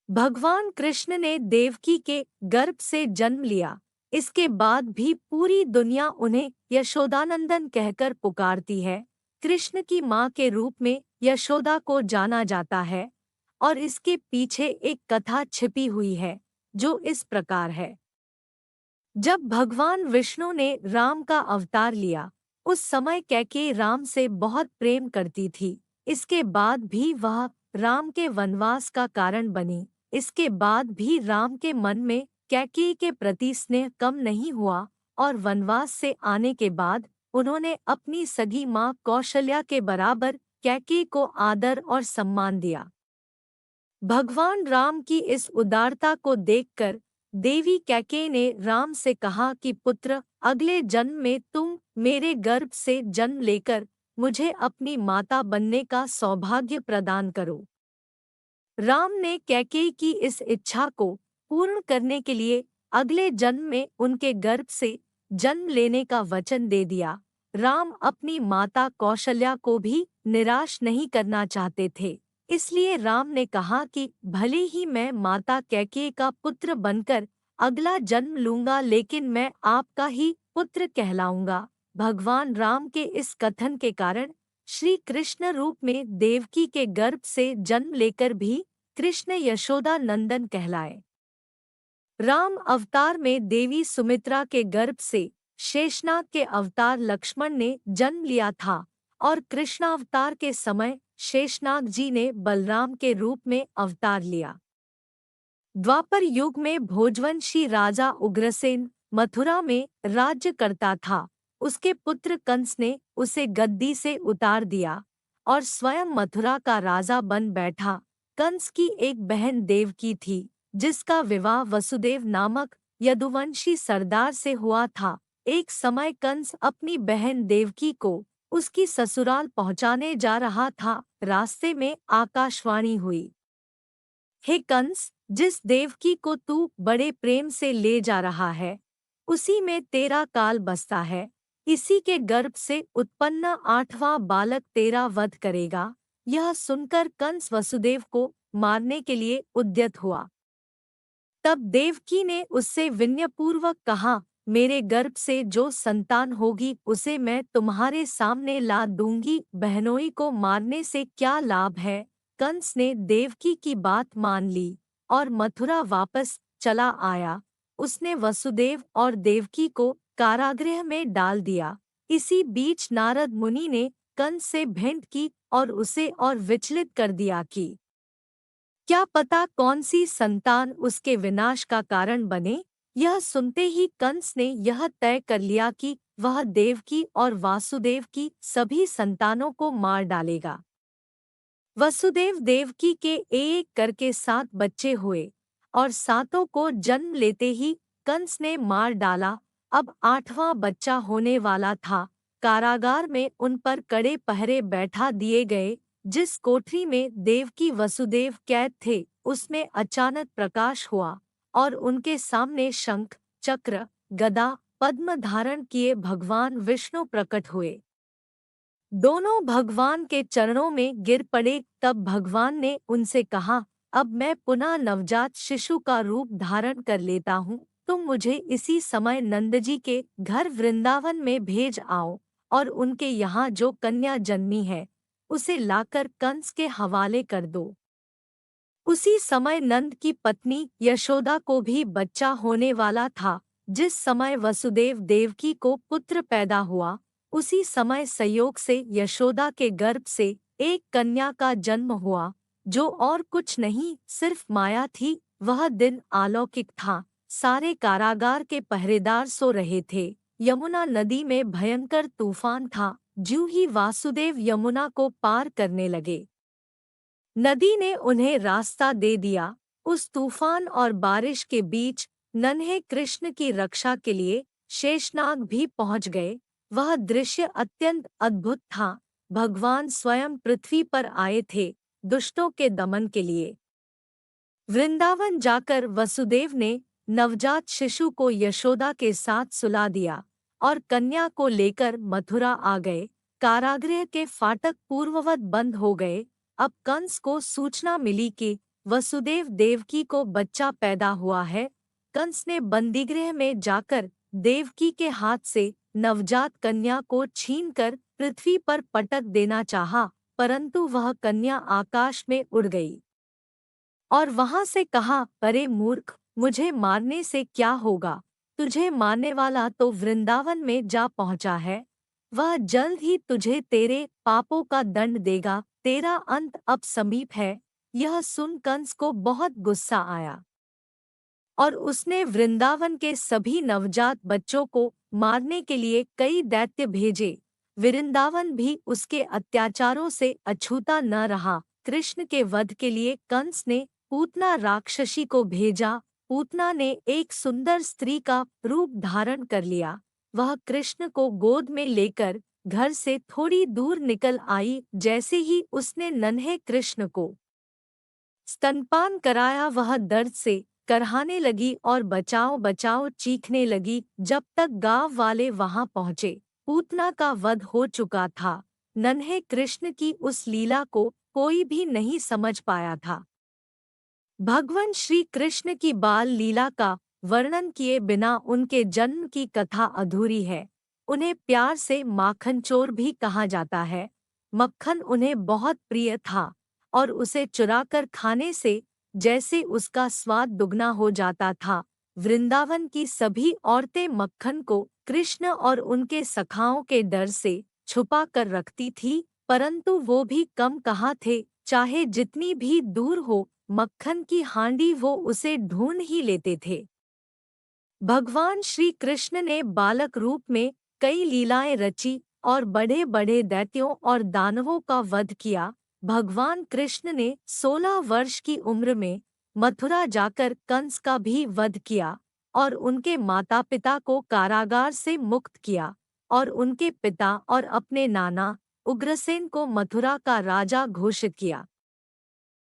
भगवान कृष्ण ने देवकी के गर्भ से जन्म लिया। इसके बाद भी पूरी दुनिया उन्हें यशोदानंदन कहकर पुकारती है। कृष्ण की मां के रूप में यशोदा को जाना जाता है और इसके पीछे एक कथा छिपी हुई है जो इस प्रकार है। जब भगवान विष्णु ने राम का अवतार लिया, उस समय कैकेयी राम से बहुत प्रेम करती थी। इसके बाद भी वह राम के वनवास का कारण बनी। इसके बाद भी राम के मन में कैकेयी के प्रति स्नेह कम नहीं हुआ और वनवास से आने के बाद उन्होंने अपनी सगी मां कौशल्या के बराबर कैकेयी को आदर और सम्मान दिया। भगवान राम की इस उदारता को देखकर देवी कैकेयी ने राम से कहा कि पुत्र, अगले जन्म में तुम मेरे गर्भ से जन्म लेकर मुझे अपनी माता बनने का सौभाग्य प्रदान करो। राम ने कैकेयी की इस इच्छा को पूर्ण करने के लिए अगले जन्म में उनके गर्भ से जन्म लेने का वचन दे दिया। राम अपनी माता कौशल्या को भी निराश नहीं करना चाहते थे, इसलिए राम ने कहा कि भले ही मैं माता कैकेयी का पुत्र बनकर अगला जन्म लूंगा, लेकिन मैं आपका ही पुत्र कहलाऊंगा। भगवान राम के इस कथन के कारण श्री कृष्ण रूप में देवकी के गर्भ से जन्म लेकर भी कृष्ण यशोदा नंदन कहलाए। राम अवतार में देवी सुमित्रा के गर्भ से शेषनाग के अवतार लक्ष्मण ने जन्म लिया था और कृष्णावतार के समय शेषनाग जी ने बलराम के रूप में अवतार लिया। द्वापर युग में भोजवंशी राजा उग्रसेन मथुरा में राज्य करता था। उसके पुत्र कंस ने उसे गद्दी से उतार दिया और स्वयं मथुरा का राजा बन बैठा। कंस की एक बहन देवकी थी, जिसका विवाह वसुदेव नामक यदुवंशी सरदार से हुआ था। एक समय कंस अपनी बहन देवकी को उसकी ससुराल पहुंचाने जा रहा था। रास्ते में आकाशवाणी हुई, हे कंस, जिस देवकी को तू बड़े प्रेम से ले जा रहा है, उसी में तेरा काल बसता है। इसी के गर्भ से उत्पन्न 8वां बालक तेरा वध करेगा। यह सुनकर कंस वसुदेव को मारने के लिए उद्यत हुआ। तब देवकी ने उससे विनयपूर्वक कहा, मेरे गर्भ से जो संतान होगी उसे मैं तुम्हारे सामने ला दूंगी। बहनोई को मारने से क्या लाभ है। कंस ने देवकी की बात मान ली और मथुरा वापस चला आया। उसने वसुदेव और देवकी को कारागृह में डाल दिया। इसी बीच नारद मुनि ने कंस से भेंट की और उसे और विचलित कर दिया कि क्या पता कौन सी संतान उसके विनाश का कारण बने। यह सुनते ही कंस ने यह तय कर लिया कि वह देवकी और वासुदेव की सभी संतानों को मार डालेगा। वसुदेव देवकी के एक करके 7 बच्चे हुए और सातों को जन्म लेते ही कंस ने मार डाला। अब 8वां बच्चा होने वाला था। कारागार में उन पर कड़े पहरे बैठा दिए गए। जिस कोठरी में देवकी वसुदेव कैद थे, उसमें अचानक प्रकाश हुआ और उनके सामने शंख, चक्र, गदा, पद्म धारण किए भगवान विष्णु प्रकट हुए। दोनों भगवान के चरणों में गिर पड़े। तब भगवान ने उनसे कहा, अब मैं पुनः नवजात शिशु का रूप धारण कर लेता हूँ। तुम मुझे इसी समय नंदजी के घर वृंदावन में भेज आओ और उनके यहाँ जो कन्या जन्मी है उसे लाकर कंस के हवाले कर दो। उसी समय नंद की पत्नी यशोदा को भी बच्चा होने वाला था। जिस समय वसुदेव देवकी को पुत्र पैदा हुआ, उसी समय संयोग से यशोदा के गर्भ से एक कन्या का जन्म हुआ, जो और कुछ नहीं सिर्फ माया थी। वह दिन अलौकिक था। सारे कारागार के पहरेदार सो रहे थे। यमुना नदी में भयंकर तूफान था। ज्यों ही वासुदेव यमुना को पार करने लगे, नदी ने उन्हें रास्ता दे दिया। उस तूफान और बारिश के बीच नन्हे कृष्ण की रक्षा के लिए शेषनाग भी पहुंच गए। वह दृश्य अत्यंत अद्भुत था। भगवान स्वयं पृथ्वी पर आए थे दुष्टों के दमन के लिए। वृंदावन जाकर वसुदेव ने नवजात शिशु को यशोदा के साथ सुला दिया और कन्या को लेकर मथुरा आ गए। कारागृह के फाटक पूर्ववत बंद हो गए। अब कंस को सूचना मिली कि वसुदेव देवकी को बच्चा पैदा हुआ है। कंस ने बंदीगृह में जाकर देवकी के हाथ से नवजात कन्या को छीनकर पृथ्वी पर पटक देना चाहा, परंतु वह कन्या आकाश में उड़ गई और वहां से कहा, अरे मूर्ख, मुझे मारने से क्या होगा? तुझे मारने वाला तो वृंदावन में जा पहुंचा है। वह जल्द ही तुझे तेरे पापों का दंड देगा। तेरा अंत अब समीप है। यह सुन कंस को बहुत गुस्सा आया और उसने वृंदावन के सभी नवजात बच्चों को मारने के लिए कई दैत्य भेजे। वृंदावन भी उसके अत्याचारों से अछूता न रहा। कृष्ण के वध के लिए कंस ने पूतना राक्षसी को भेजा। पूतना ने एक सुंदर स्त्री का रूप धारण कर लिया। वह कृष्ण को गोद में लेकर घर से थोड़ी दूर निकल आई। जैसे ही उसने नन्हे कृष्ण को स्तनपान कराया, वह दर्द से करहाने लगी और बचाओ बचाओ चीखने लगी। जब तक गांव वाले वहां पहुंचे, पूतना का वध हो चुका था। नन्हे कृष्ण की उस लीला को कोई भी नहीं समझ पाया था। भगवान श्री कृष्ण की बाल लीला का वर्णन किए बिना उनके जन्म की कथा अधूरी है। उन्हें प्यार से माखन चोर भी कहा जाता है। मक्खन उन्हें बहुत प्रिय था और उसे चुराकर खाने से जैसे उसका स्वाद दुगना हो जाता था। वृंदावन की सभी औरतें मक्खन को कृष्ण और उनके सखाओं के डर से छुपा कर रखती थी, परंतु वो भी कम कहाँ थे। चाहे जितनी भी दूर हो, मक्खन की हांडी वो उसे ढूंढ ही लेते थे। भगवान श्री कृष्ण ने बालक रूप में कई लीलाएं रची और बड़े बड़े दैत्यों और दानवों का वध किया। भगवान कृष्ण ने 16 वर्ष की उम्र में मथुरा जाकर कंस का भी वध किया और उनके माता पिता को कारागार से मुक्त किया और उनके पिता और अपने नाना उग्रसेन को मथुरा का राजा घोषित किया।